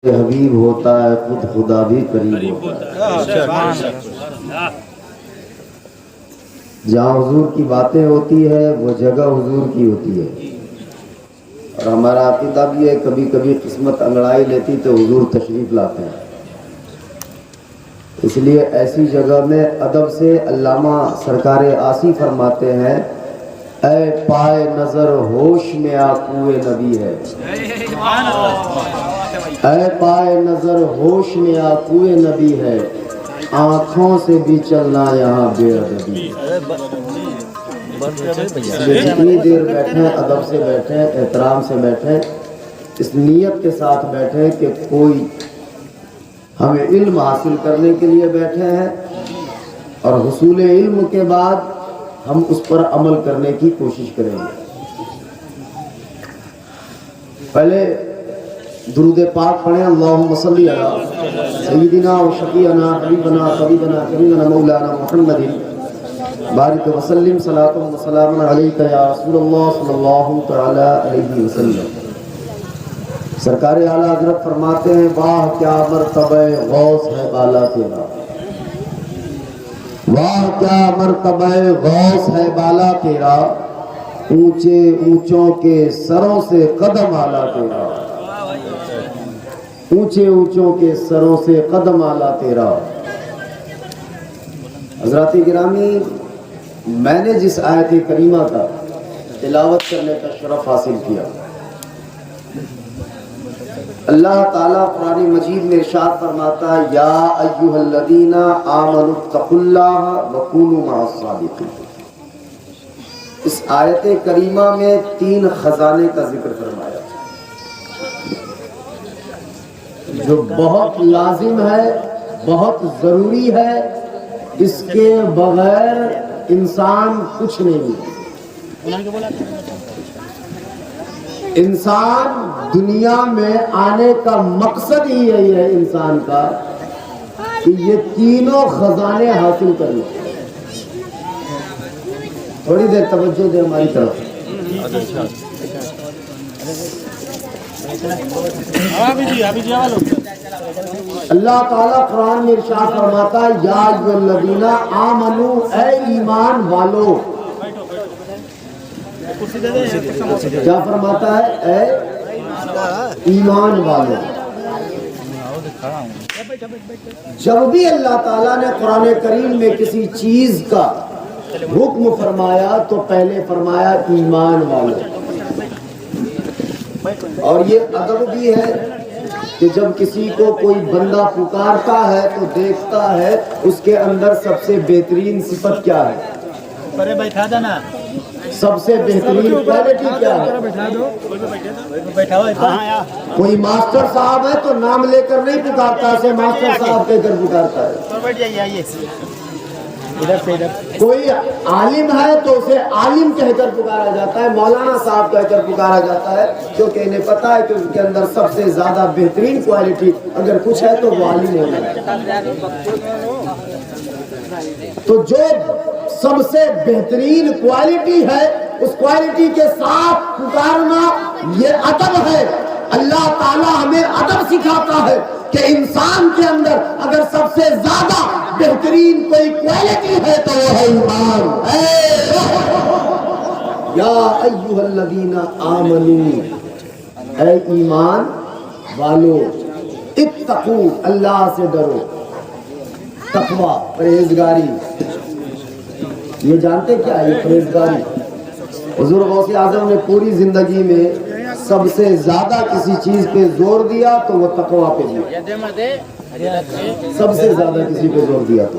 حبیب ہوتا ہے خود خدا بھی قریب ہوتا ہے۔ جہاں حضور کی باتیں ہوتی ہے وہ جگہ حضور کی ہوتی ہے، اور ہمارا عقیدہ بھی ہے کبھی کبھی قسمت انگڑائی لیتی تو حضور تشریف لاتے ہیں، اس لیے ایسی جگہ میں ادب سے علامہ سرکار آسی فرماتے ہیں اے پائے نظر ہوش میں آقوئے نبی ہے، اے پائے نظر ہوش میں آقوئے نبی ہے، آنکھوں سے بھی چلنا یہاں بے ادبی۔ جتنی دیر بیٹھیں ادب سے بیٹھیں، احترام سے بیٹھیں، اس نیت کے ساتھ بیٹھیں کہ کوئی ہمیں علم حاصل کرنے کے لیے بیٹھے ہیں، اور حصول علم کے بعد ہم اس پر عمل کرنے کی کوشش کریں گے۔ پہلے درود پاک پڑھیں، اللہم صلی علی سیدنا و شفیعنا حبیبنا طبیبنا کریمنا مولانا محمد بارک وسلم صلاۃ و سلام علیک یا رسول اللہ صلی اللہ تعالی علیہ وسلم۔ سرکار اعلیٰ حضرت فرماتے ہیں واہ کیا مرتبہ غوث ہے بالا تیرا، واہ کیا مرتبہ غوث ہے بالا تیرا، اونچے اونچوں کے سروں سے قدم آلا تیرا، اونچے اونچوں کے سروں سے قدم آلا تیرا۔ حضرات گرامی، میں نے جس آیت کریمہ کا تلاوت کرنے کا شرف حاصل کیا، اللہ تعالیٰ قرآن مجید میں ارشاد فرماتا ہے یا ایھا الذین آمنوا اتقوا اللہ وکونوا مع الصادقین۔ اس آیت کریمہ میں 3 خزانے کا ذکر فرمایا جو بہت لازم ہے، بہت ضروری ہے، اس کے بغیر انسان کچھ نہیں ہے۔ انسان دنیا میں آنے کا مقصد ہی یہی ہے انسان کا کہ یہ تینوں خزانے حاصل کر لیں۔ تھوڑی دیر توجہ دے ہماری طرف۔ اللہ تعالیٰ قرآن میں ارشاد فرماتا ہے یا ایھا الذین آمنوا، اے ایمان والو۔ کیا فرماتا ہے؟ اے ایمان والو۔ جب بھی اللہ تعالیٰ نے قرآن کریم میں کسی چیز کا حکم فرمایا تو پہلے فرمایا ایمان والو، اور یہ ادب بھی ہے کہ جب کسی کو کوئی بندہ پکارتا ہے تو دیکھتا ہے اس کے اندر سب سے بہترین صفت کیا ہے، سب سے بہترین کوالٹی کیا ہے۔ کوئی ماسٹر صاحب ہے تو نام لے کر نہیں پکارتا، اسے ماسٹر صاحب کہہ کر پکارتا ہے۔ کوئی عالم ہے تو اسے عالم کہہ کر پکارا جاتا ہے، مولانا صاحب کہہ کر پکارا جاتا ہے، کیونکہ انہیں پتا ہے کہ اس کے اندر سب سے زیادہ بہترین کوالٹی اگر کچھ ہے تو وہ عالم ہونا ہے۔ تو جو سب سے بہترین کوالٹی ہے اس کوالٹی کے ساتھ پکارنا یہ ادب ہے۔ اللہ تعالیٰ ہمیں ادب سکھاتا ہے کہ انسان کے اندر اگر سب سے زیادہ بہترین کوئی کوالٹی ہے تو وہ ہے ایمان۔ یا ایھا الذین آمنوا، اے ایمان والو، اتقوا، اللہ سے ڈرو، تقوی پرہیزگاری۔ یہ جانتے کیا ہے یہ پرہیزگاری؟ حضور غوث اعظم نے پوری زندگی میں سب سے زیادہ کسی چیز پہ زور دیا تو وہ تقوی پہ دیا، سب سے زیادہ کسی پہ زور دیا تو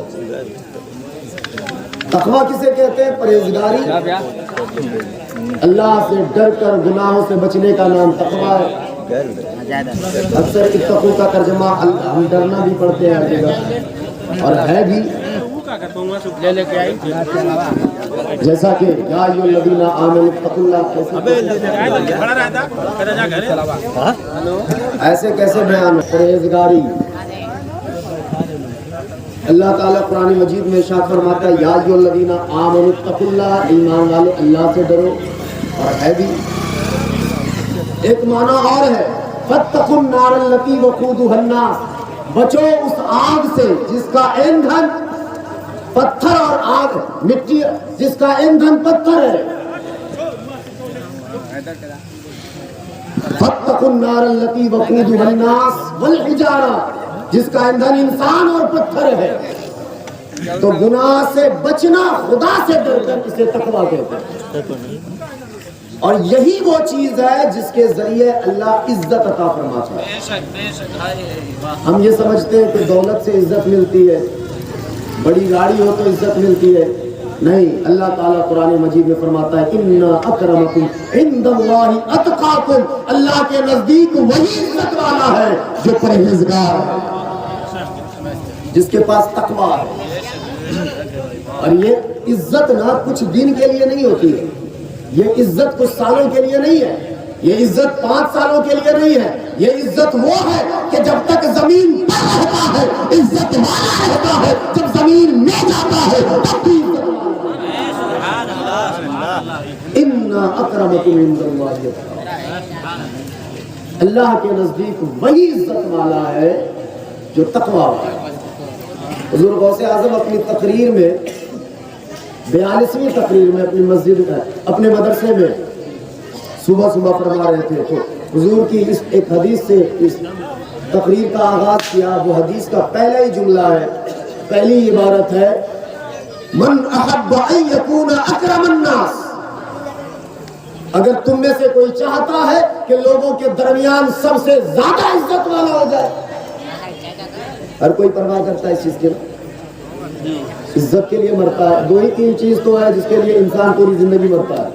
تقوی کسے کہتے ہیں؟ پرہیزگاری، اللہ سے ڈر کر گناہوں سے بچنے کا نام تقوی ہے۔ اکثر اتقوا کا ترجمہ ہم ڈرنا بھی پڑھتے ہیں ہر جگہ، اور ہے بھی جیسا کہ یا ایھا الذین آمنوا اتقوا اللہ، ایسے کیسے بیان؟ پرہیزگاری۔ اللہ تعالیٰ قرآن مجید میں ارشاد فرماتا ہے یا ایھا الذین آمنوا اتقوا اللہ، ایمان والو اللہ سے ڈرو، اور ہے بھی ایک معنی اور ہے فاتقوا النار التي وقودها الناس، بچو اس آگ سے جس کا ایندھن پتھر اور آگ مٹی، جس کا ایندھن پتھر ہے. فاتقوا النار التي وقودها الناس والحجارہ، جس کا ایندھن انسان اور پتھر ہے. تو گناہ سے بچنا، خدا سے ڈر کر، اسے تقویٰ کہتے ہیں. اور یہی وہ چیز ہے جس کے ذریعے اللہ عزت عطا فرماتا ہے. ہم یہ سمجھتے ہیں کہ دولت سے عزت ملتی ہے، بڑی گاڑی ہو تو عزت ملتی ہے. نہیں، اللہ تعالیٰ قرآن مجید میں فرماتا ہے ان اکرمکم عند اللہ اتقاکم، اللہ کے نزدیک وہی عزت والا ہے جو پرہیزگار ہے، جس کے پاس تقویٰ ہے. اور یہ عزت نہ کچھ دن کے لیے نہیں ہوتی ہے، یہ عزت کچھ سالوں کے لیے نہیں ہے، یہ عزت 5 سالوں کے لیے نہیں ہے. یہ عزت وہ ہے کہ جب تک زمین پر رہتا ہے عزت والا رہتا ہے، جب زمین میں جاتا ہے تب بھی عزت والا. ان اکرمکم عند اللہ اتقاکم، اللہ کے نزدیک وہی عزت والا ہے جو تقویٰ والا ہے. حضور غوث اعظم اپنی تقریر میں 42ویں تقریر میں اپنی مسجد میں، اپنے مدرسے میں صبح صبح فرما رہے تھے، تو حضور کی اس ایک حدیث سے اس تقریر کا آغاز کیا. وہ حدیث کا پہلا ہی جملہ ہے، پہلی عبارت ہے من احب ان یکون اکرم الناس، اگر تم میں سے کوئی چاہتا ہے کہ لوگوں کے درمیان سب سے زیادہ عزت والا ہو جائے. ہر کوئی پرواہ کرتا ہے اس چیز کے، عزت کے لیے مرتا ہے. 2 ہی 3 چیز تو ہے جس کے لیے انسان پوری زندگی مرتا ہے،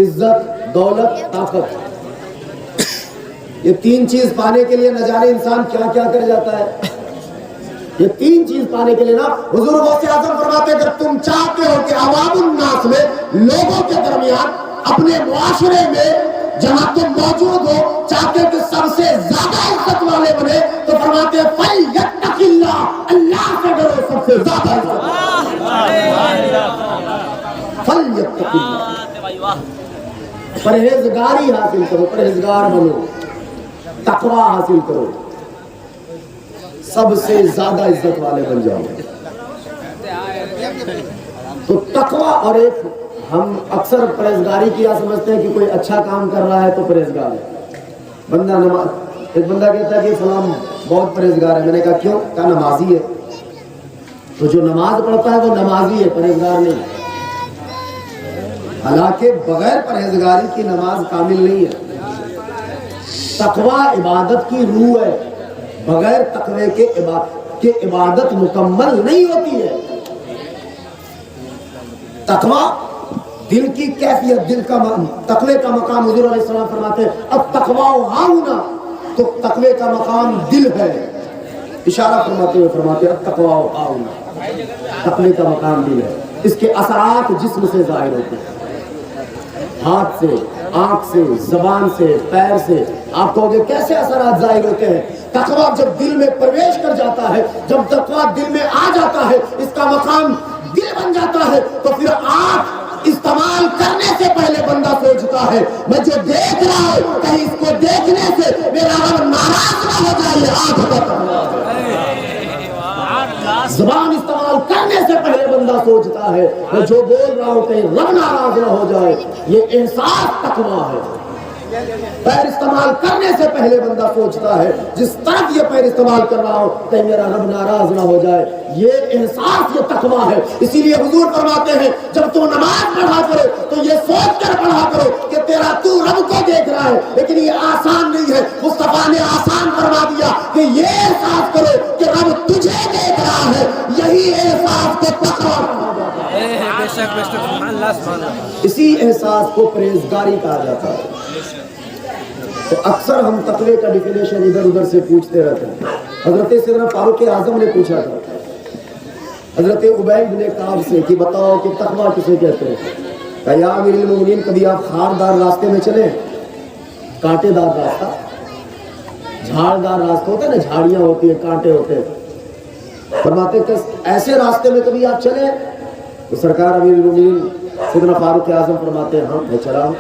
عزت، دولت، طاقت. یہ 3 چیز پانے کے لیے نہ جانے انسان کیا کیا کر جاتا ہے. یہ 3 چیز پانے کے لیے نا، حضور غوث اعظم فرماتے ہیں جب تم چاہتے ہو کہ عوام الناس میں، لوگوں کے درمیان، اپنے معاشرے میں جہاں تم موجود ہو، چاہتے کہ سب سے زیادہ عزت والے بنے، تو فرماتے ہیں فَلْيَتَّقِ اللَّهَ، اللہ سے ڈرو سب سے زیادہ عزت. فَلْيَتَّقِ اللَّهَ، پرہیزگاری حاصل کرو، پرہیزگار بنو، تقویٰ حاصل کرو، سب سے زیادہ عزت والے بن جاؤ. تو تقویٰ. اور ایک ہم اکثر پرہیزگاری کیا سمجھتے ہیں کہ کوئی اچھا کام کر رہا ہے تو پرہیزگار ہے. بندہ نماز، ایک بندہ کہتا ہے کہ فلاں بہت پرہیزگار ہے. میں نے کہا کیوں؟ کہا نمازی ہے. تو جو نماز پڑھتا ہے وہ نمازی ہے، پرہیزگار نہیں. حالانکہ بغیر پرہیزگاری کی نماز کامل نہیں ہے. تقویٰ عبادت کی روح ہے، بغیر تقوی کے عبادت مکمل نہیں ہوتی ہے. تقویٰ دل کی کیفیت، دل کا تقوی کا مقام. حضور علیہ السلام فرماتے ہیں التقویٰ ہاہنا، تو تقوی کا مقام دل ہے. اشارہ فرماتے ہوئے فرماتے ہیں التقویٰ ہاہنا، تقوی کا مقام دل ہے. اس کے اثرات جسم سے ظاہر ہوتے ہیں، ہاتھ سے، آنکھ سے، زبان سے، پیر سے. آپ کہو گے کیسے اثرات ظاہر ہوتے ہیں؟ تقویٰ جب دل میں پرویش کر جاتا ہے، جب تقویٰ دل میں آ جاتا ہے، اس کا مقام دل بن جاتا ہے، تو پھر آنکھ استعمال کرنے سے پہلے بندہ سوچتا ہے میں جو دیکھ رہا ہوں کہیں اس کو دیکھنے سے میرا رب ناراض نہ ہو جائے. یہ آنکھ کا تقویٰ ہے. زبان استعمال کرنے سے پہلے بندہ سوچتا ہے میں جو بول رہا ہوں کہیں رب ناراض نہ ہو جائے. یہ احساس تقویٰ ہے. پیر استعمال کرنے سے پہلے بندہ سوچتا ہے جس طرف یہ پیر استعمال کر رہا ہوں کہیں میرا رب ناراض نہ ہو جائے. یہ احساس، یہ تقویٰ ہے. اسی لیے حضور فرماتے ہیں جب تو نماز پڑھا کرو تو یہ سوچ کر پڑھا کرو کہ تیرا تو رب کو دیکھ رہا ہے. لیکن یہ آسان نہیں ہے. مصطفیٰ نے آسان فرما دیا کہ یہ احساس کرو کہ رب تجھے دیکھ رہا ہے. یہی احساس کو تقویٰ کہا جاتا ہے. اسی احساس کو پرہیزگاری کہا جاتا ہے. تو اکثر ہم تقوی کا ڈیفینیشن ادھر ادھر سے پوچھتے رہتے ہیں. حضرت سیدنا فاروق اعظم نے پوچھا تھا حضرت ابی بن کعب سے کہ بتاؤ کہ تقویٰ کسے کہتے ہیں؟ کہا یا امیر المومنین کبھی آپ خاردار راستے میں چلے، کانٹے دار راستہ، جھاڑدار راستہ ہوتا ہے نا، جھاڑیاں ہوتی ہیں، کانٹے ہوتے ہیں. فرماتے کہ ایسے راستے میں کبھی آپ چلے؟ تو سرکار امیر المومنین سیدنا فاروق اعظم فرماتے ہیں ہاں میں چلا ہوں.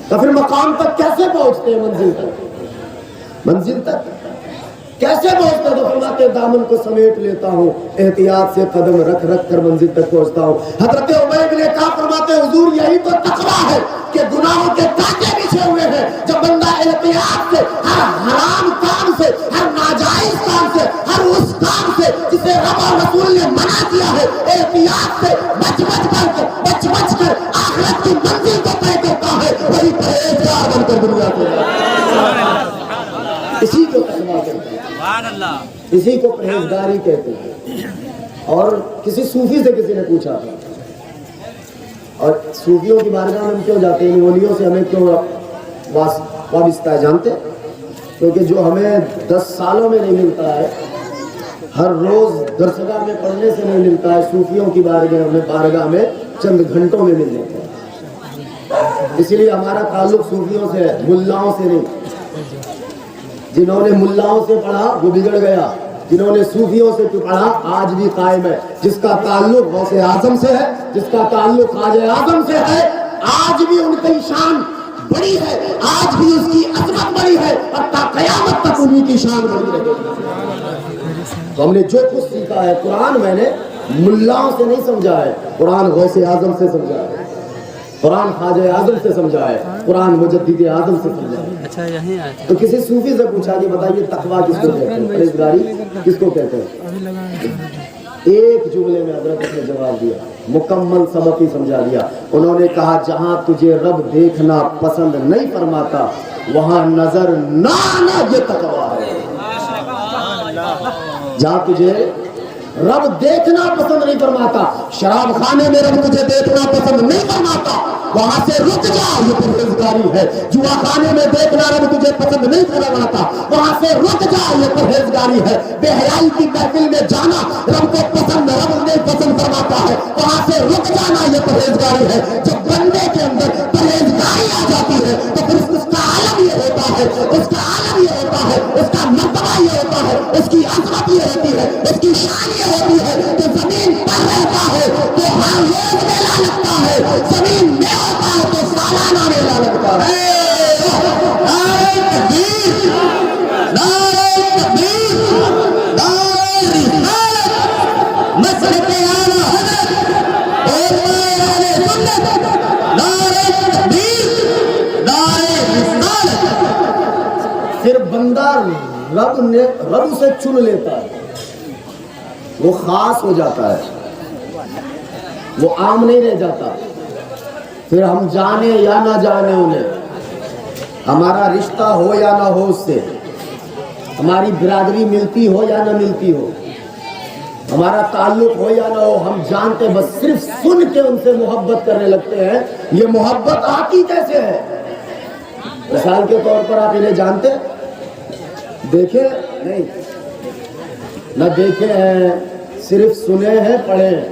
تو پھر مقام تک کیسے پہنچتے ہیں، منزل تک؟ منزل تک کیسے پہنچتا تو فرماتے دامن کو سمیٹ لیتا ہوں، احتیاط سے قدم رکھ رکھ کر منزل تک پہنچتا ہوں۔ حضرت عمر بن کعب فرماتے حضور یہی تو تقویٰ ہے کہ گناہوں کے تاکے بچھے ہوئے ہیں، جب بندہ احتیاط سے ہر حرام کام سے، ہر ناجائز کام سے، ہر اس کام سے جسے رب اور رسول نے منع کیا ہے، احتیاط سے بچ کر آخرت کی منزل کو طے کرتا ہے، وہی پرہیزگار بن کر دنیا کو جاتا ہے۔ اسی کو تقویٰ کہتے ہیں، اسی کو پرہیزگاری کہتے ہیں۔ اور کسی صوفی سے کسی نے پوچھا تھا، اور صوفیوں کی بارگاہ میں ہم کیوں جاتے ہیں، ولیوں سے ہمیں کیوں وابستہ ہے جانتے؟ کیونکہ جو ہمیں 10 سالوں میں نہیں ملتا ہے، ہر روز درسگاہ میں پڑھنے سے نہیں ملتا ہے، صوفیوں کی بارگاہ میں چند گھنٹوں میں مل جاتا ہے۔ اسی لیے ہمارا تعلق صوفیوں سے ہے، ملاؤں سے نہیں۔ جنہوں نے ملاؤں سے پڑھا وہ بگڑ گیا، جنہوں نے صوفیوں سے پڑھا آج بھی قائم ہے۔ جس کا تعلق غوث اعظم سے ہے، جس کا تعلق خواجہ اعظم سے ہے، آج بھی ان کی شان بڑی ہے، آج بھی اس کی عظمت بڑی ہے، اور تا قیامت تک انہی کی شان بڑی رہے گی۔ تو ہم نے جو کچھ سیکھا ہے، قرآن میں نے ملاؤں سے نہیں سمجھا ہے، قرآن غوث اعظم سے سمجھا ہے، قرآن خواجہ اعظم سے سمجھا ہے، قرآن مجدد اعظم سے سمجھا ہے۔ تو کسی صوفی سے پوچھا کہ بتائیے تقویٰ کس کو کہتے ہیں، پرہیزگاری کس کو کہتے ہیں؟ ایک جملے میں حضرت نے جواب دیا، مکمل سبق ہی سمجھا دیا۔ انہوں نے کہا جہاں تجھے رب دیکھنا پسند نہیں فرماتا وہاں نظر نہ آنا یہ تقویٰ ہے۔ جہاں تجھے رب دیکھنا پسند نہیں فرماتا، شراب خانے میں رب تجھے دیکھنا پسند نہیں فرماتا، وہاں سے رک جا، یہ پرہیزگاری ہے۔ جوا خانے میں دیکھنا رب تجھے پسند نہیں فرماتا، وہاں سے رک جا، یہ پرہیزگاری ہے۔ بے حیائی کی محفل میں جانا رب کو پسند نہیں پسند فرماتا ہے، وہاں سے رک جانا یہ پرہیزگاری ہے۔ جب بندے کے اندر پرہیزگاری آ جاتی ہے تو پھر اس کا عالم یہ ہوتا ہے، اس کا عالم یہ ہوتا ہے، اس کا مرتبہ یہ ہوتا ہے، اس کی عظمت یہ ہوتی ہے، اس کی شان یہ ہوتی ہے کہ زمین پر رہتا ہے تو ہر روز میلہ لگتا ہے، زمین میں ہوتا ہے تو سالانہ میلہ لگتا ہے۔ نعرہ تکبیر، نعرہ تکبیر، نعرہ رسالت، مسلک اعلیٰ حضرت علماء اہل سنت، نعرہ تکبیر، نعرہ رسالت۔ پھر بندہ رب سے چن لیتا ہے، وہ خاص ہو جاتا ہے، وہ عام نہیں رہ جاتا۔ پھر ہم جانے یا نہ جانے انہیں، ہمارا رشتہ ہو یا نہ ہو اس سے، ہماری برادری ملتی ہو یا نہ ملتی ہو، ہمارا تعلق ہو یا نہ ہو، ہم جانتے بس صرف سن کے ان سے محبت کرنے لگتے ہیں۔ یہ محبت آتی کیسے ہے؟ مثال کے طور پر آپ انہیں جانتے دیکھے نہیں، نہ دیکھے ہیں، صرف سنے ہیں، پڑھے ہیں،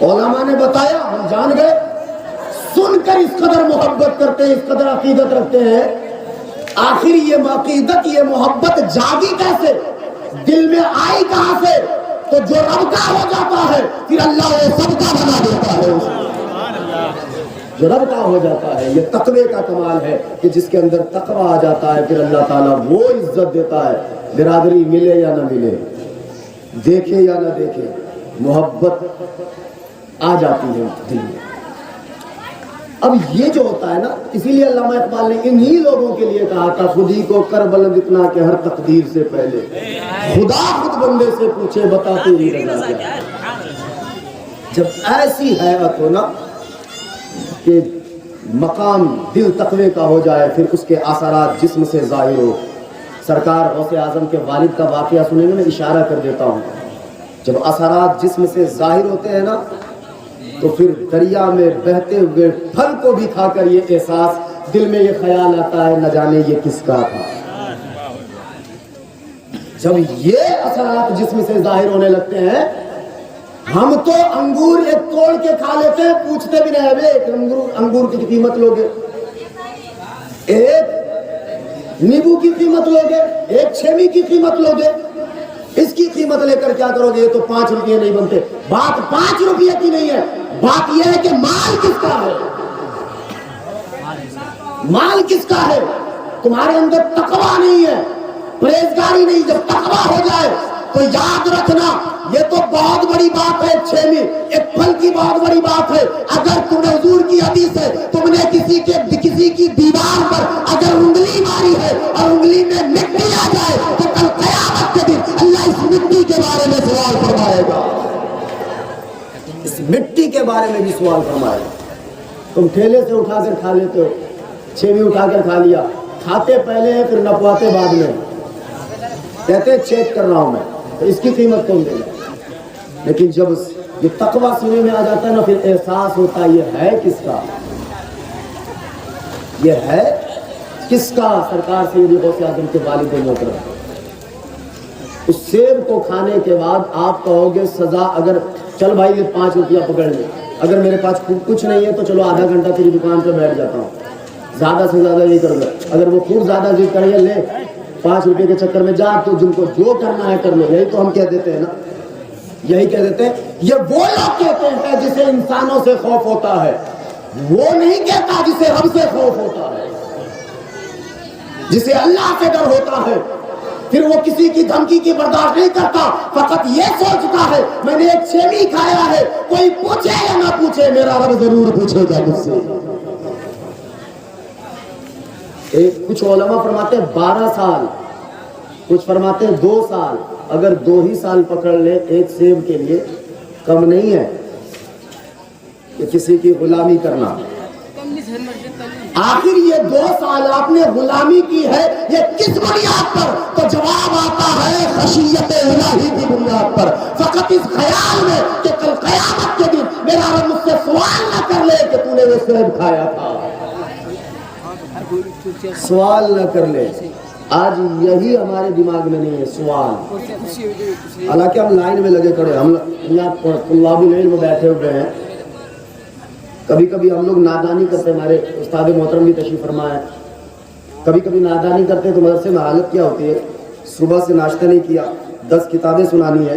علماء نے بتایا ہم جان گئے، سن کر اس قدر محبت کرتے ہیں، اس قدر عقیدت رکھتے ہیں۔ آخر یہ عقیدت، یہ محبت جاگی کیسے، دل میں آئی کہاں سے؟ تو جو رب کا ہو جاتا ہے پھر اللہ وہ سب کا بنا دیتا ہے اسے۔ جو رب کا ہو جاتا ہے، یہ تقوی کا کمال ہے کہ جس کے اندر تقوی آ جاتا ہے پھر اللہ تعالیٰ وہ عزت دیتا ہے، برادری ملے یا نہ ملے، دیکھے یا نہ دیکھے، محبت آ جاتی ہے دل میں۔ اب یہ جو ہوتا ہے نا، اسی لیے علامہ اقبال نے انہی لوگوں کے لیے کہا تھا خودی کو کر بلند اتنا کہ ہر تقدیر سے پہلے خدا خود بندے سے پوچھے بتا تیری رضا کیا۔ جب ایسی حیرت ہو نا کہ مقام دل تقوی کا ہو جائے، پھر اس کے اثرات جسم سے ظاہر ہو۔ سرکار غوث اعظم کے والد کا واقعہ سنیں گے، میں اشارہ کر دیتا ہوں۔ جب اثرات جسم سے ظاہر ہوتے ہیں نا تو پھر دریا میں بہتے ہوئے پھل کو بھی کھا کر یہ احساس دل میں یہ خیال آتا ہے نہ جانے یہ کس کا تھا۔ جب یہ اثرات جسم سے ظاہر ہونے لگتے ہیں، ہم تو انگور ایک توڑ کے کھا لیتے ہیں، پوچھتے بھی نہیں ایک انگور کی قیمت لوگے، ایک نیبو کی قیمت لوگے، ایک چھیمی کی قیمت لوگے، اس کی قیمت لے کر کیا کرو گے؟ یہ تو 5 روپے نہیں بنتے۔ بات 5 روپے کی نہیں ہے، بات یہ ہے کہ مال کس کا ہے، مال کس کا ہے۔ تمہارے اندر تقویٰ نہیں ہے، پرہیزگاری نہیں. جب تقویٰ ہو جائے تو یاد رکھنا یہ تو بہت بڑی بات ہے. 6 ایک پھل کی بہت بڑی بات ہے. اگر تم حضور کی حدیث ہے، تم نے کسی کی دیوار پر اگر انگلی ماری ہے اور انگلی میں مٹی آ جائے تو کل قیامت کے دن اللہ اس مٹی کے بارے میں سوال فرمائے گا. اس مٹی کے بارے میں بھی سوال فرمائے گا. تم ٹھیلے سے اٹھا کر کھا لیتے ہو، 6 اٹھا کر کھا لیا، کھاتے پہلے ہیں پھر نپواتے بعد میں، کہتے ہیں چیک کر رہا ہوں میں، تو اس کی قیمت کون دے گا؟ لیکن جب یہ تقویٰ سینے میں آ جاتا ہے نا، پھر احساس ہوتا ہے یہ ہے کس کا، یہ ہے کس کا. سرکار سیدی غوث اعظم کے والد محترم، اس سیب کو کھانے کے بعد آپ کہو گے سزا، اگر چل بھائی یہ 5 روپیہ پکڑ لے، اگر میرے پاس کچھ نہیں ہے تو چلو آدھا گھنٹہ تیری دکان پہ بیٹھ جاتا ہوں، زیادہ سے زیادہ یہ کروں گا. اگر وہ خود زیادہ ضد کرے لے 5 روپے کے چکر میں جا، تو جن کو جو کرنا ہے کر لو. یہی تو ہم کہہ دیتے ہیں نا، یہی کہہ دیتے ہیں. یہ وہ لوگ کہتے ہیں جسے انسانوں سے خوف ہوتا ہے، وہ نہیں کہتا جسے ہم سے خوف ہوتا ہے، جسے اللہ سے ڈر ہوتا ہے. پھر وہ کسی کی دھمکی کی برداشت نہیں کرتا، فقط یہ سوچتا ہے میں نے ایک 6 کھایا ہے، کوئی پوچھے یا نہ پوچھے میرا رب ضرور پوچھے گا مجھ سے. کچھ علماء فرماتے ہیں 12 سال، کچھ فرماتے ہیں 2 سال. اگر 2 ہی سال پکڑ لے ایک سیب کے لیے کم نہیں ہے کہ کسی کی غلامی کرنا. آخر یہ 2 سال آپ نے غلامی کی ہے، یہ کس بنیاد پر؟ تو جواب آتا ہے خشیت الہی کی بنیاد پر. فقط اس خیال میں کہ کل قیامت کے دن میرا رب مجھ سے سوال نہ کر لے کہ تو نے وہ سیب کھایا تھا، سوال نہ کر لے. آج یہی ہمارے دماغ میں نہیں ہے سوال. حالانکہ ہم لائن میں لگے کھڑے، ہم یہاں طلاب العلم بیٹھے ہوئے ہیں. کبھی کبھی ہم لوگ نادانی کرتے، ہمارے استاد محترم بھی تشریف فرما ہے، کبھی کبھی نادانی کرتے تو مدرسے میں حالت کیا ہوتی ہے، صبح سے ناشتہ نہیں کیا، 10 کتابیں سنانی ہے،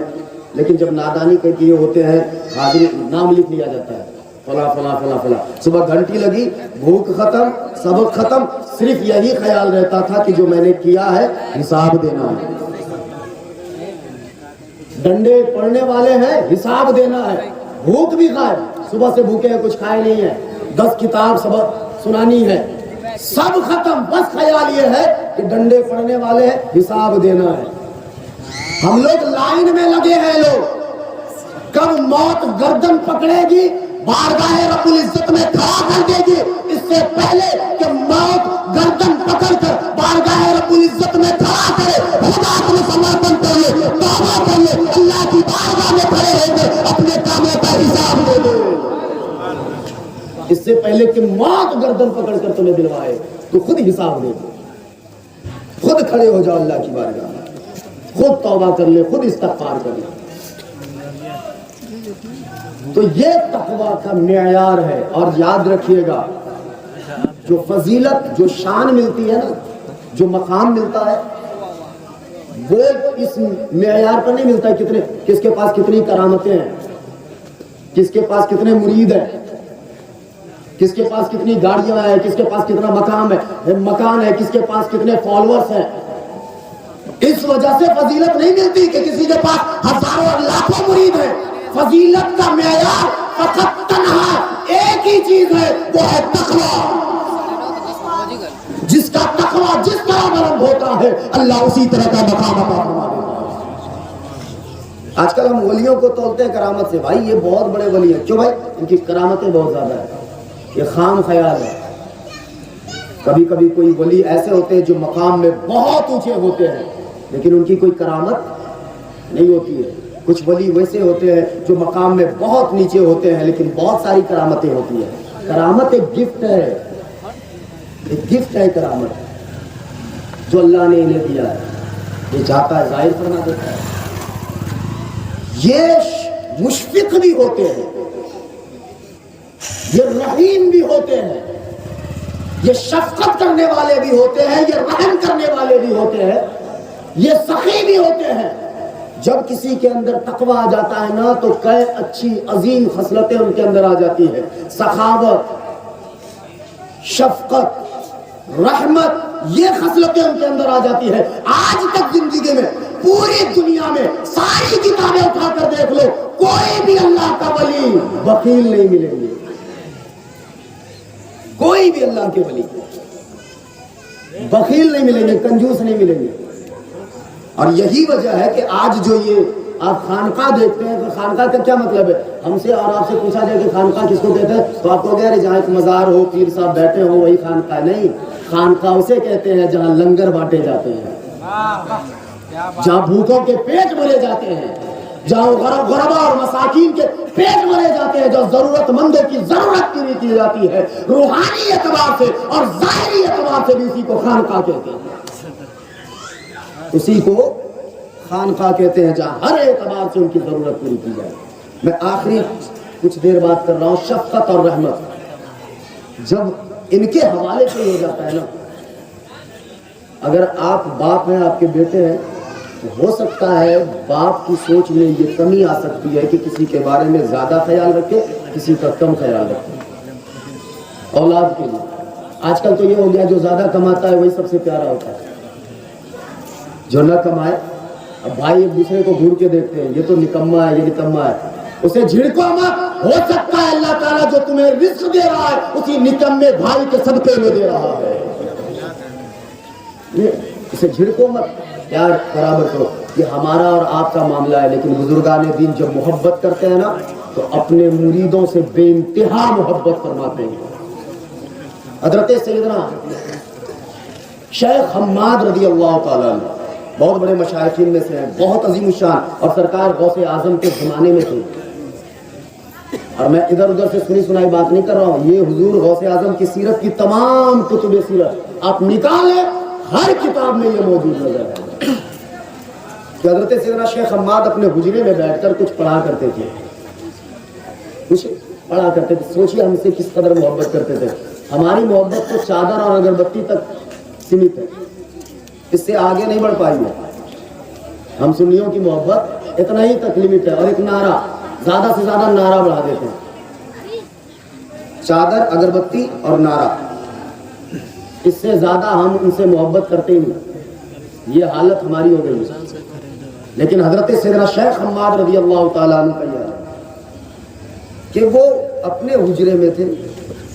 لیکن جب نادانی کیے ہوتے ہیں حاضری نام لکھ لیا جاتا ہے فلاں فلاں فلاں فلاں. صبح گھنٹی لگی، بھوک ختم، سبق ختم، صرف یہی خیال رہتا تھا کہ جو میں نے کیا ہے حساب دینا ہے. ڈنڈے پڑھنے والے ہیں، حساب دینا ہے. بھوک بھی غائب، صبح سے بھوکے ہیں، کچھ کھائے نہیں ہے، 10 کتاب سبق سنانی ہے، سب ختم. بس خیال یہ ہے کہ ڈنڈے پڑھنے والے ہیں، حساب دینا ہے. ہم لوگ لائن میں لگے ہیں. لوگ کب موت گردن پکڑے گی، بارگاہ رب العزت میں کھڑا کر دے گی، اس سے پہلے کہ موت گردن پکڑ کر بارگاہ رب العزت میں کھڑا کرے، خدا کو سمرپن کر لے، توبہ کر لے، اللہ کی بارگاہ میں کھڑے ہو کر اپنے کاموں کا حساب دے لے. اس سے پہلے کہ موت گردن پکڑ کر تمہیں دلوائے تو خود حساب دے دو، خود کھڑے ہو جاؤ اللہ کی بارگاہ میں، خود توبہ کر لے، خود استغفار کر لے. تو یہ تقویٰ کا معیار ہے. اور یاد رکھیے گا جو فضیلت، جو شان ملتی ہے نا، جو مقام ملتا ہے، وہ اس معیار پر نہیں ملتا ہے کس کے پاس کتنی کرامتیں ہیں، کس کے پاس کتنے مرید ہیں، کس کے پاس کتنی گاڑیاں ہیں، کس کے پاس کتنا مکان ہے، کس کے پاس کتنے فالوورز ہیں. اس وجہ سے فضیلت نہیں ملتی کہ کسی کے پاس ہزاروں اور لاکھوں مرید ہیں. فضیلت کا معیار فقط تنہا ایک ہی چیز ہے، وہ ہے تقویٰ. جس کا تقویٰ جس طرح بلند ہوتا ہے اللہ اسی طرح کا مقام عطا فرما دیتا ہے. آج کل ہم ولیوں کو تولتے ہیں کرامت سے. بھائی یہ بہت بڑے ولی ہیں، کیوں بھائی؟ ان کی کرامتیں بہت زیادہ ہیں. یہ خام خیال ہے. کبھی کبھی کوئی ولی ایسے ہوتے ہیں جو مقام میں بہت اونچے ہوتے ہیں لیکن ان کی کوئی کرامت نہیں ہوتی ہے. کچھ ولی ویسے ہوتے ہیں جو مقام میں بہت نیچے ہوتے ہیں لیکن بہت ساری کرامتیں ہوتی ہیں. کرامت ایک گفٹ ہے، ایک گفٹ ہے کرامت جو اللہ نے انہیں دیا ہے. یہ چاہتا ہے ظاہر فرما دیتا ہے. یہ مشفق بھی ہوتے ہیں، یہ رحیم بھی ہوتے ہیں، یہ شفقت کرنے والے بھی ہوتے ہیں، یہ رحم کرنے والے بھی ہوتے ہیں، یہ سخی بھی ہوتے ہیں. جب کسی کے اندر تقویٰ آ جاتا ہے نا تو کئی اچھی عظیم خصلتیں ان کے اندر آ جاتی ہیں. سخاوت، شفقت، رحمت، یہ خصلتیں ان کے اندر آ جاتی ہے. آج تک زندگی میں پوری دنیا میں ساری کتابیں اٹھا کر دیکھ لو, کوئی بھی اللہ کا ولی بخیل نہیں ملیں گے, کوئی بھی اللہ کے ولی بخیل نہیں ملیں گے, کنجوس نہیں ملیں گے. اور یہی وجہ ہے کہ آج جو یہ آپ خانقاہ دیکھتے ہیں, تو خانقاہ کا کیا مطلب ہے؟ ہم سے اور آپ سے پوچھا جائے کہ خانقاہ کس کو کہتے ہیں, تو آپ کو کہہ رہے جہاں ایک مزار ہو, پیر صاحب بیٹھے ہو, وہی خانقاہ نہیں. خانقاہ اسے کہتے ہیں جہاں لنگر بانٹے جاتے ہیں, جہاں بھوکوں کے پیٹ بھرے جاتے ہیں, جہاں غربا اور مساکین کے پیٹ بھرے جاتے ہیں, جو ضرورت مندوں کی ضرورت پوری کی جاتی ہے روحانی اعتبار سے اور ظاہری اعتبار سے بھی. اسی کو خانقاہ کہتے ہیں, اسی کو خانقاہ کہتے ہیں جہاں ہر اعتبار سے ان کی ضرورت پوری کی جائے. میں آخری کچھ دیر بات کر رہا ہوں شفقت اور رحمت. جب ان کے حوالے سے ہو جاتا ہے نا, اگر آپ باپ ہیں, آپ کے بیٹے ہیں, تو ہو سکتا ہے باپ کی سوچ میں یہ کمی آ سکتی ہے کہ کسی کے بارے میں زیادہ خیال رکھے, کسی کا کم خیال رکھے اولاد کے لیے. آج کل تو یہ ہو گیا جو زیادہ کماتا ہے وہی سب سے پیارا ہوتا ہے, جو نہ کمائے. اب بھائی ایک دوسرے کو گھور کے دیکھتے ہیں, یہ تو نکما ہے, یہ نکما ہے, اسے جھڑکو مت. ہو سکتا ہے اللہ تعالیٰ جو تمہیں رزق دے رہا ہے اسی نکمے بھائی کے صدقے میں دے رہا ہے. اسے جھڑکو مت, پیار برابر کرو. یہ ہمارا اور آپ کا معاملہ ہے, لیکن بزرگان دین جب محبت کرتے ہیں نا تو اپنے مریدوں سے بے انتہا محبت فرماتے ہیں. حضرت سیدنا شیخ حماد رضی اللہ تعالیٰ عنہ بہت بڑے مشائخین میں سے ہیں, بہت عظیم الشان, اور سرکار غوث اعظم کے زمانے میں تھے. اور میں ادھر ادھر سے سنی سنائی بات نہیں کر رہا ہوں, یہ حضور غوث اعظم کی سیرت کی تمام کتب سیرت آپ نکالیں, ہر کتاب میں یہ موجود نظر ہے کہ حضرت سیدنا شیخ حماد اپنے حجرے میں بیٹھ کر کچھ پڑھا کرتے تھے, کچھ پڑھا کرتے تھے. سوچیے ہم سے کس قدر محبت کرتے تھے. ہماری محبت تو چادر اور اگربتی تک سیمت ہے, اس سے آگے نہیں بڑھ پائی ہے. ہم سنیوں کی محبت اتنا ہی تک لمٹ ہے. اور ایک نعرہ, زیادہ سے زیادہ نعرہ بڑھا دیتے ہیں, چادر, اگربتی اور نعرہ, اس سے زیادہ ہم ان سے محبت کرتے ہی نہیں. یہ حالت ہماری ہو گئی ہے. لیکن حضرت سیدنا شیخ حماد رضی اللہ تعالیٰ عنہ کا یہ ہے کہ وہ اپنے حجرے میں تھے.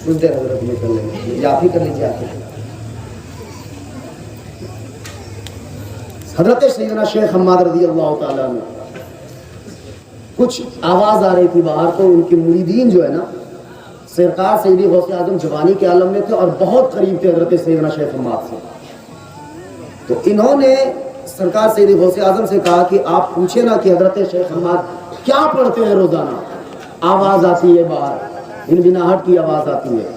کچھ دیر حضرت میں کر لیں گے, آپ ہی کر لیجیے. آپ حضرت سیدنا شیخ حماد رضی اللہ تعالیٰ عنہ کچھ آواز آ رہی تھی باہر, تو ان کے مریدین جو ہے نا سرکار سیدی غوث اعظم جوانی کے عالم میں تھے اور بہت قریب تھے حضرت سیدنا شیخ حماد سے. تو انہوں نے سرکار سیدی غوث اعظم سے کہا کہ آپ پوچھیں نا کہ حضرت شیخ حماد کیا پڑھتے ہیں روزانہ. آواز آتی ہے باہر, بنبناہٹ کی آواز آتی ہے.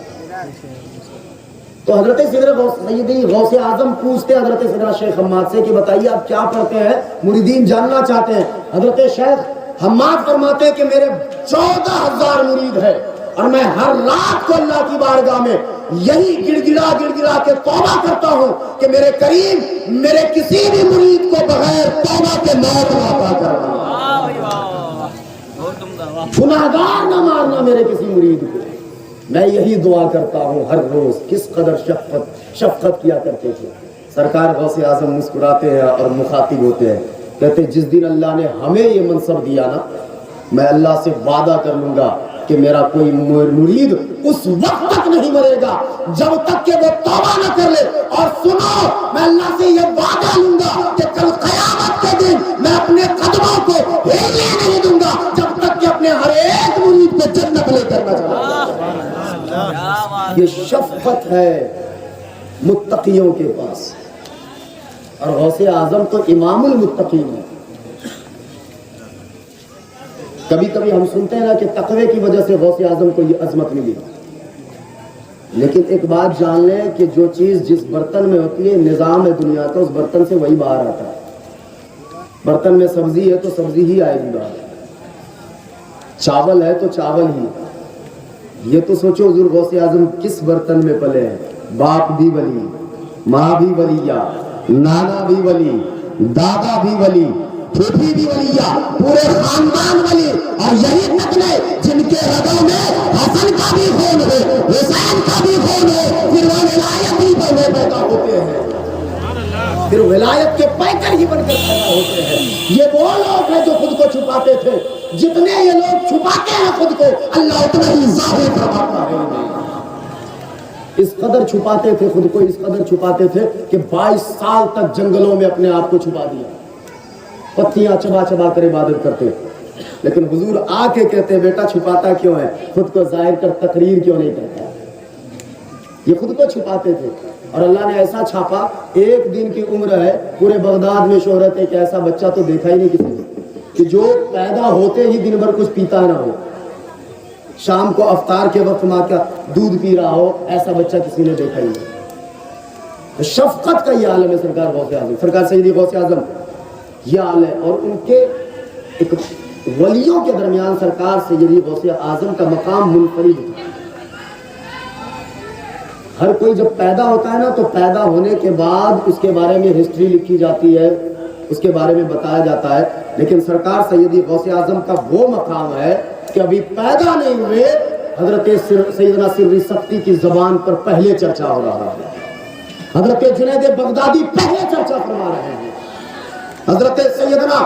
تو حضرت سیدی غوث اعظم پوچھتے حضرت سیدنا شیخ حماد سے کہ بتائیے آپ کیا پڑھتے ہیں, مریدین جاننا چاہتے ہیں. حضرت شیخ حماد فرماتے ہیں کہ میرے 14,000 مرید ہیں اور میں ہر رات کو اللہ کی بارگاہ میں یہی گڑ گڑا کے توبہ کرتا ہوں کہ میرے کریم میرے کسی بھی مرید کو بغیر توبہ کے موت نہ عطا کرنا, گناہگار نہ مارنا میرے کسی مرید کو. میں یہی دعا کرتا ہوں ہر روز. کس قدر شفقت کیا کرتے تھے. سرکار غوث اعظم مسکراتے ہیں اور مخاطب ہوتے ہیں, کہتے جس دن اللہ نے ہمیں یہ منصب دیا نا, میں اللہ سے وعدہ کر لوں گا کہ میرا کوئی مرید اس وقت تک نہیں مرے گا جب تک کہ وہ توبہ نہ کر لے. اور سنو, میں اللہ سے یہ وعدہ لوں گا کہ کل قیامت کے دن میں اپنے قدموں کو ہلنے نہیں دوں گا جب تک کہ اپنے ہر ایک مرید کو جنت لے کر نہ چلا. یہ شفقت ہے متقیوں کے پاس. اور غوث اعظم تو امام المتقین ہے. کبھی کبھی ہم سنتے ہیں نا کہ تقوی کی وجہ سے غوث اعظم کو یہ عظمت ملی, لیکن ایک بات جان لیں کہ جو چیز جس برتن میں ہوتی ہے, نظام ہے دنیا کا, اس برتن سے وہی باہر آتا ہے. برتن میں سبزی ہے تو سبزی ہی آئے گی باہر, چاول ہے تو چاول ہی. یہ تو سوچو حضور غوث اعظم کس برتن میں پلے ہیں. باپ بھی ولی, ماں بھی ولیہ, نانا بھی ولی, دادا بھی ولی, پھوپھی بھی ولیہ, پورے خاندان ولی. اور یہی نسلیں جن کے رگوں میں حسن کا بھی خون ہے, حسین کا بھی خون ہے, پھر وہ ولایت ہی پر پیدا ہوتے ہیں. پھر ولایت کے پیکر ہی بن کر پیدا ہوتے ہیں۔ یہ وہ لوگ ہیں جو خود کو چھپاتے تھے، جتنے یہ لوگ چھپاتے ہیں خود کو، اللہ اتنا ہی ظاہر کرواتا ہے۔ اس قدر چھپاتے تھے خود کو، اس قدر چھپاتے تھے کہ 22 سال تک جنگلوں میں اپنے آپ کو چھپا دیا، پتیاں چبا چبا کر عبادت کرتے۔ لیکن حضور آ کے کہتے بیٹا چھپاتا کیوں ہے، خود کو ظاہر کر تقریر کیوں نہیں کرتا؟ یہ خود کو چھپاتے تھے، اور اللہ نے ایسا چھاپا، ایک دن کی عمر ہے، پورے بغداد میں شہرت ہے کہ ایسا بچہ تو دیکھا ہی نہیں کسی نے کہ جو پیدا ہوتے ہی دن بھر کچھ پیتا نہ ہو، شام کو افطار کے وقت ماں کا دودھ پی رہا ہو، ایسا بچہ کسی نے دیکھا ہی نہیں۔ شفقت کا یہ عالم ہے سرکار غوث اعظم، سرکار سیدی غوث اعظم، یہ عالم ہے۔ اور ان کے ایک ولیوں کے درمیان سرکار سیدی غوث اعظم کا مقام منفرد تھا۔ ہر کوئی جب پیدا ہوتا ہے نا تو پیدا ہونے کے بعد اس کے بارے میں ہسٹری لکھی جاتی ہے، اس کے بارے میں بتایا جاتا ہے، لیکن سرکار سیدی غوث اعظم کا وہ مقام ہے کہ ابھی پیدا نہیں ہوئے حضرت سیدنا سری سختی کی زبان پر پہلے چرچا ہو رہا ہے، حضرت جنید بغدادی پہلے چرچا فرما رہے ہیں، حضرت سیدنا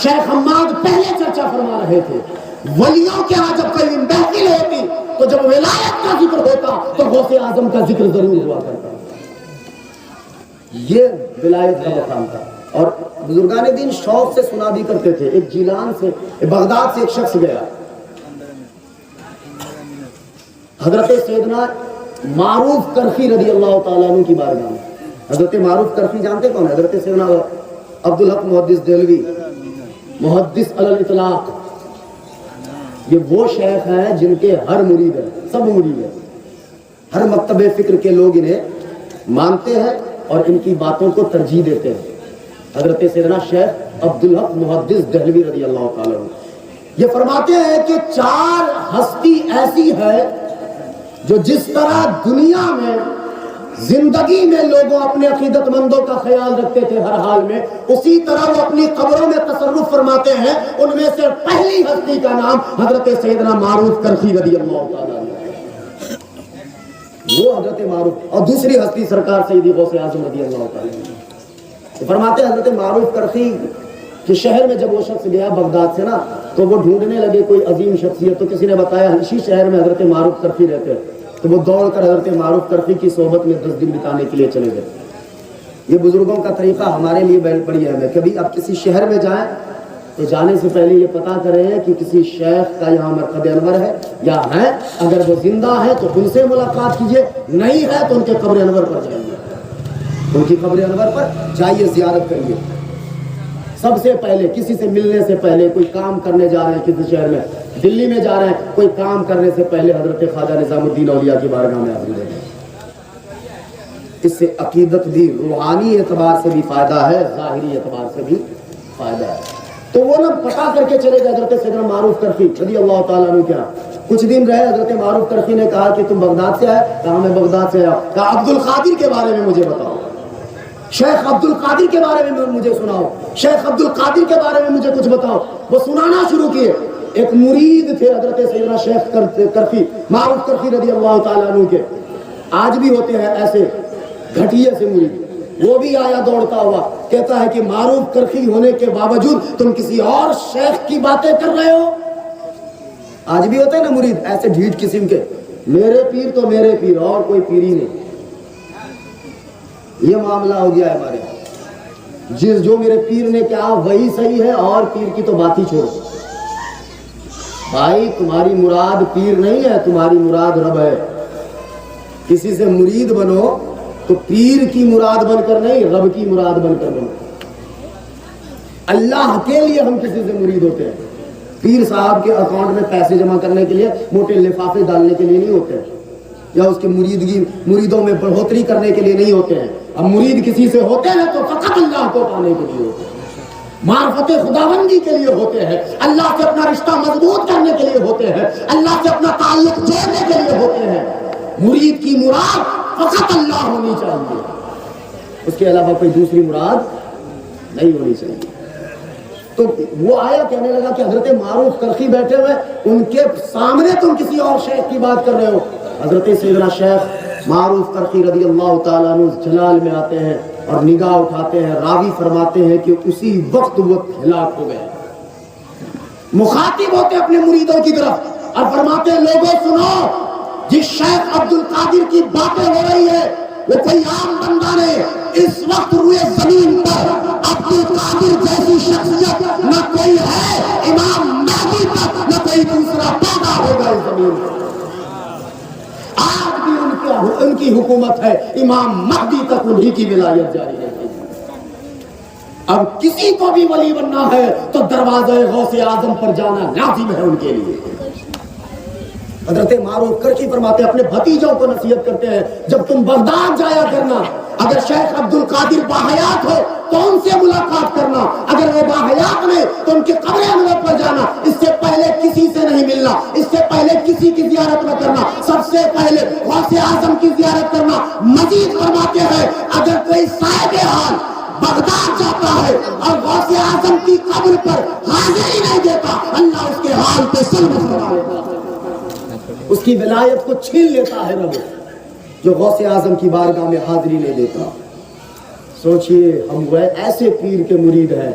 شیخ حماد پہلے چرچا فرما رہے تھے۔ ولیوں کے ہاں جب کوئی محفل ہوتی تو جب ولایت کا ذکر ہوتا تو غوث اعظم کا ذکر ضرور ہوا کرتا۔ یہ ولایت کا مقام تھا، اور بزرگان دین شوق سے سنا بھی کرتے تھے۔ ایک جیلان سے بغداد سے ایک شخص گیا، حضرت سیدنا معروف کرخی رضی اللہ تعالیٰ عنہ کی بارگاہ میں۔ حضرت معروف کرخی جانتے کون ہے؟ حضرت سیدنا عبدالحق محدث دہلوی، محدث علی الاطلاق، یہ وہ شیخ ہیں جن کے ہر مرید ہے، سب مرید ہے، ہر مکتب فکر کے لوگ انہیں مانتے ہیں اور ان کی باتوں کو ترجیح دیتے ہیں۔ حضرت سیدنا شیخ عبدالحق محدث دہلوی رضی اللہ تعالیٰ عنہ یہ فرماتے ہیں کہ 4 ہستی ایسی ہے جو جس طرح دنیا میں زندگی میں لوگوں اپنے عقیدت مندوں کا خیال رکھتے تھے ہر حال میں، اسی طرح وہ اپنی قبروں میں تصرف فرماتے ہیں۔ ان میں سے پہلی ہستی کا نام حضرت سیدنا معروف کرخی رضی اللہ تعالیٰ عنہ، وہ حضرت معروف، اور دوسری ہستی سرکار سیدی غوث اعظم رضی اللہ تعالیٰ عنہ۔ فرماتے ہیں حضرت معروف کرخی کہ شہر میں جب وہ شخص گیا بغداد سے نا تو وہ ڈھونڈنے لگے کوئی عظیم شخصیت، تو کسی نے بتایا اسی شہر میں حضرت معروف کرخی رہتے ہیں، تو وہ دوڑ کر حضرت معروف کرخی کی صحبت میں 10 دن بتانے کے لیے چلے گئے۔ یہ بزرگوں کا طریقہ ہمارے لیے بڑی اہم ہے۔ کبھی اب کسی شہر میں جائیں تو جانے سے پہلے یہ پتا کریں کہ کسی شیخ کا یہاں مرکب انور ہے یا ہے، اگر وہ زندہ ہے تو ان سے ملاقات کیجئے، نہیں ہے تو ان کے قبر انور پر جائیے، ان کی قبر انور پر جائیے، زیارت کریے۔ سب سے پہلے کسی سے ملنے سے پہلے، کوئی کام کرنے جا رہے ہیں کسی شہر میں، دلی میں جا رہے ہیں، کوئی کام کرنے سے پہلے حضرت خواجہ نظام الدین اولیاء کی بارگاہ میں حاضری دیں۔ اس سے عقیدت بھی، روحانی اعتبار سے بھی فائدہ ہے، ظاہری اعتبار سے بھی فائدہ ہے۔ تو وہ نا پٹا کر کے چلے گئے حضرت سیدنا معروف کرخی رضی اللہ تعالیٰ عنہ کیا کچھ دن رہے۔ حضرت معروف کرخی نے کہا کہ تم بغداد سے آئے؟ کہا میں بغداد سے آیا۔ کہا عبد القادر کے بارے میں مجھے بتاؤ، شیخ عبد القادر کے بارے میں مجھے سناؤ، شیخ عبد القادر کے بارے میں مجھے کچھ بتاؤ۔ وہ سنانا شروع کیے۔ ایک مرید تھے حضرت سیدنا شیخ کرخی معروف کرخی رضی اللہ تعالیٰ عنہ کے، آج بھی ہوتے ہیں ایسے گھٹیے سے مرید، وہ بھی آیا دوڑتا ہوا، کہتا ہے کہ معروف کرخی ہونے کے باوجود تم کسی اور شیخ کی باتیں کر رہے ہو۔ آج بھی ہوتے ہیں نا مرید ایسے ڈھیٹ قسم کے، میرے پیر تو میرے پیر، اور کوئی پیر ہی نہیں۔ یہ معاملہ ہو گیا ہے ہمارے یہاں، جو میرے پیر نے کہا وہی صحیح ہے، اور پیر کی تو بات ہی چھوڑو۔ بھائی تمہاری مراد پیر نہیں ہے، تمہاری مراد رب ہے۔ کسی سے مرید بنو تو پیر کی مراد بن کر نہیں، رب کی مراد بن کر بنو۔ اللہ کے لیے ہم کسی سے مرید ہوتے ہیں، پیر صاحب کے اکاؤنٹ میں پیسے جمع کرنے کے لیے، موٹے لفافے ڈالنے کے لیے نہیں ہوتے ہیں، یا اس کے مریدوں میں بڑھوتری کرنے کے لیے نہیں ہوتے ہیں۔ اب مرید کسی سے ہوتے ہیں تو فقط اللہ کو پانے کے لیے ہوتے ہیں، معرفت خداوندی کے لیے ہوتے ہیں، اللہ سے اپنا رشتہ مضبوط کرنے کے لیے ہوتے ہیں، اللہ سے اپنا تعلق جوڑنے کے لیے ہوتے ہیں۔ مرید کی مراد فقط اللہ ہونی چاہیے، اس کے علاوہ کوئی دوسری مراد نہیں ہونی چاہیے۔ تو وہ آیا کہنے لگا کہ حضرت معروف کرخی بیٹھے ہوئے، ان کے سامنے تم کسی اور شیخ کی بات کر رہے ہو۔ حضرت سیدنا شیخ معروف کرخی رضی اللہ تعالیٰ عنہ جلال میں آتے ہیں، اور نگاہ اٹھاتے ہیں، راوی فرماتے ہیں کہ اسی وقت وہ ہلاک ہو گئے۔ مخاطب ہوتے اپنے مریدوں کی طرف اور فرماتے ہیں لوگوں سنو، جس شیخ عبد القادر کی باتیں ہو رہی ہے وہ کوئی عام بندہ نہیں، اس وقت روئے زمین پر عبد القادر جیسی شخصیت نہ کوئی ہے، امام مہدی تک نہ کوئی دوسرا پیدا ہوگا اس زمین پر۔ آج بھی ان کی حکومت ہے، امام مہدی تک انہی کی ولایت جاری ہے۔ اب کسی کو بھی ولی بننا ہے تو دروازے غوث اعظم پر جانا لازم ہے ان کے لیے۔ حضرت معروف کرچی فرماتے ہیں، اپنے بھتیجوں کو نصیحت کرتے ہیں، جب تم بغداد جایا کرنا، اگر شیخ عبد القادر باحیات ہو تو ان سے ملاقات کرنا، اگر وہ باحیات نہیں تو ان کے قبر انور پر جانا، اس سے پہلے کسی سے نہیں ملنا، اس سے پہلے کسی کی زیارت نہ کرنا، سب سے پہلے غوث اعظم کی زیارت کرنا۔ مزید فرماتے ہیں اگر کوئی صاحب حال بغداد جاتا ہے اور غوث اعظم کی قبر پر حاضری نہیں دیتا، اللہ اس کے حال پہ سلط فرما لیتا ہے، اس کی ولایت کو چھین لیتا ہے رب، جو غوث اعظم کی بارگاہ میں حاضری نہیں دیتا۔ سوچئے ہم وہ ایسے پیر کے مرید ہیں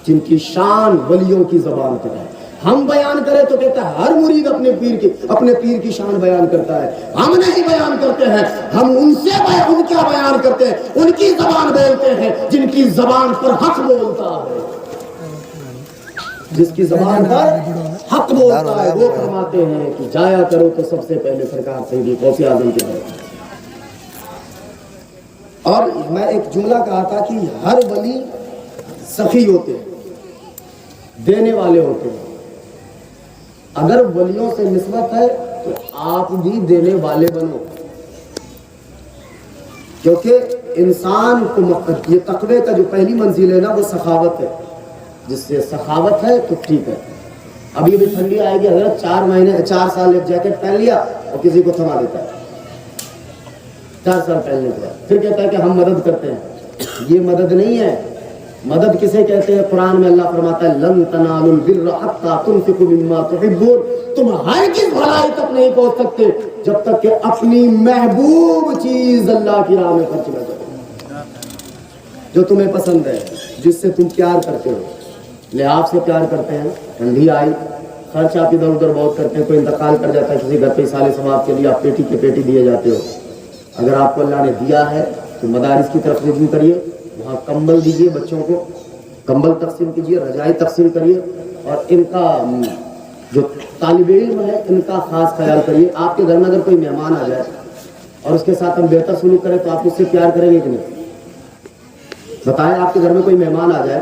جن کی شان ولیوں کی زبان پر ہے۔ ہم بیان کریں تو کہتا ہے ہر مرید اپنے پیر کی شان بیان کرتا ہے، ہم نہیں بیان کرتے ہیں، ہم ان کیا بیان کرتے ہیں، ان کی زبان بولتے ہیں جن کی زبان پر حق بولتا ہے، جس کی زبان پر حق بولتا ہے وہ فرماتے ہیں کہ جایا کرو تو سب سے پہلے سرکار سیدی غوث اعظم کے بارے۔ اور میں ایک جملہ کہا تھا کہ ہر ولی سخی ہوتے ہیں، دینے والے ہوتے ہیں۔ اگر ولیوں سے نسبت ہے تو آپ بھی دینے والے بنو، کیونکہ انسان کو یہ تقوی کا جو پہلی منزل ہے نا وہ سخاوت ہے، جس سے سخاوت ہے تو ٹھیک ہے۔ ابھی ابھی ٹھنڈی آئے گی، حضرت 4 سال ایک جیکٹ پہن لیا اور کسی کو تھما دیتا ہے 4 سال پہننے کے بعد، پھر کہتا ہے کہ ہم مدد کرتے ہیں۔ یہ مدد نہیں ہے۔ مدد کسے کہتے ہیں؟ قرآن میں اللہ فرماتا ہے لن تنالوا البر حتی تنفقوا مما تحبون، تم ہرگز بھلائی تک نہیں پہنچ سکتے جب تک کہ اپنی محبوب چیز اللہ کی راہ میں خرچ نہ کرو، جو تمہیں پسند ہے، جس سے تم پیار کرتے ہو۔ لحاظ سے پیار کرتے ہیں، ٹھنڈی آئی، خرچ آپ ادھر ادھر بہت کرتے ہیں، کوئی انتقال کر جاتا ہے کسی گھر پہ، سال ثواب کے لیے آپ پیٹی کے پیٹی دیے جاتے ہو۔ اگر آپ کو اللہ نے دیا ہے تو مدارس کی طرف رجوع کریے، وہاں کمبل دیجیے، بچوں کو کمبل تقسیم کیجیے، رضائی تقسیم کریے، اور ان کا جو طالب علم ہے ان کا خاص خیال کریے۔ آپ کے گھر میں اگر کوئی مہمان آ جائے اور اس کے ساتھ ہم بہتر سلوک کریں تو آپ اس سے پیار کریں گے کہ نہیں؟ بتائیں، آپ کے گھر میں کوئی مہمان آ جائے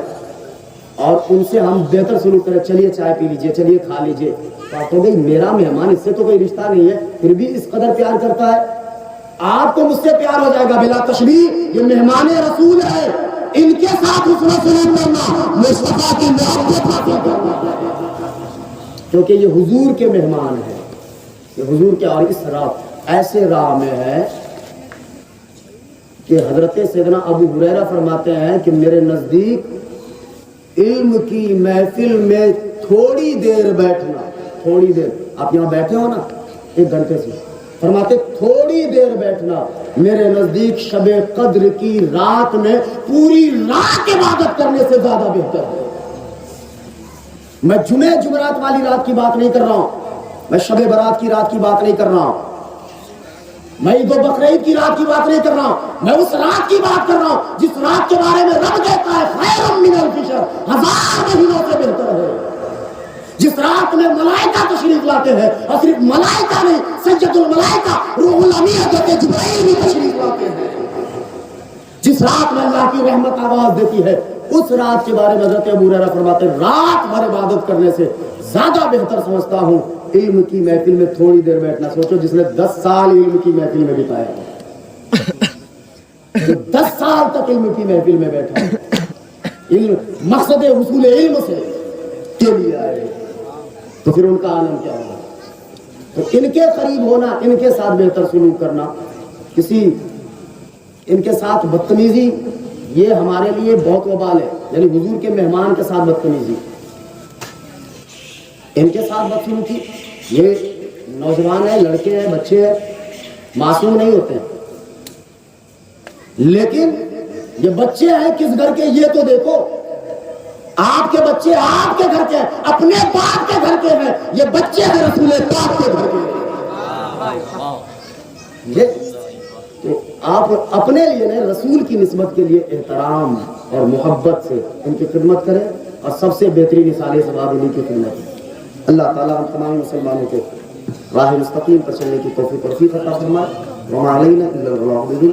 اور ان سے ہم بہتر سلوک کریں، چلیے چائے پی لیجیے، چلیے کھا لیجیے، تو آپ کہو گے میرا مہمان، اس سے تو کوئی رشتہ نہیں ہے، پھر بھی اس قدر پیار کرتا ہے۔ آپ کو مجھ سے پیار ہو جائے گا بلا تشبیہ، یہ مہمان رسول ہے، ان کے ساتھ حسن سلوک کرنا، مصطفیٰ کی محبت حاصل کرنا، کیونکہ یہ حضور کے مہمان ہیں، یہ حضور کے۔ اور اس راہ ایسے راہ میں ہے کہ حضرت سیدنا ابو ہریرہ فرماتے ہیں کہ میرے نزدیک علم کی محفل میں تھوڑی دیر بیٹھنا، تھوڑی دیر، آپ یہاں بیٹھے ہو نا 1 گھنٹے سے، فرماتے تھوڑی دیر بیٹھنا میرے نزدیک شب قدر کی رات میں پوری رات عبادت کرنے سے زیادہ بہتر ہے۔ میں جمعرات والی رات کی بات نہیں کر رہا ہوں، میں شب برات کی رات کی بات نہیں کر رہا ہوں، میں عید و بقرعید کی رات کی بات نہیں کر رہا ہوں، میں اس رات کی بات کر رہا ہوں جس رات کے بارے میں رب کہتا ہے خیر من الف شہر، 1000 مہینوں سے بہتر ہے، جس رات میں ملائکہ تشریف لاتے ہیں، اور صرف ملائکہ نہیں، سید الملائکہ روح الامین حضرت جبرائیل بھی تشریف لاتے ہیں، جس رات میں اللہ کی رحمت آواز دیتی ہے، اس رات کے بارے میں حضرت ابو ہریرہ فرماتے ہیں رات بھر عبادت کرنے سے زیادہ بہتر سمجھتا ہوں علم کی محفل میں تھوڑی دیر بیٹھنا۔ سوچو جس نے 10 سال علم کی محفل میں بتایا، جو 10 سال تک علم کی محفل میں بیٹھا، علم مقصد حصول علم سے کے لیے آئے، تو پھر ان کا عالم کیا ہوگا؟ تو ان کے قریب ہونا، ان کے ساتھ بہتر سلوک کرنا، ان کے ساتھ بدتمیزی، یہ ہمارے لیے بہت وبال ہے، یعنی حضور کے مہمان کے ساتھ بدتمیزی، ان کے ساتھ بدسلوکی۔ یہ نوجوان ہیں، لڑکے ہیں، بچے ہیں، معصوم نہیں ہوتے ہیں، لیکن یہ بچے ہیں کس گھر کے یہ تو دیکھو. آپ کے بچے آپ کے گھر کے ہیں, اپنے باپ کے گھر کے ہیں, یہ بچے ہیں رسول پاک کے گھر کے. یہ تو آپ اپنے لیے نہیں, رسول کی نسبت کے لیے احترام اور محبت سے ان کی خدمت کریں, اور سب سے بہترین مثال ثواب انہیں کی خدمت ہے. اللہ تعالیٰ ہم تمام مسلمانوں کو راہ مستقیم پر چلنے کی توفیق عطا فرمائے. وما علینا الا البلاغ.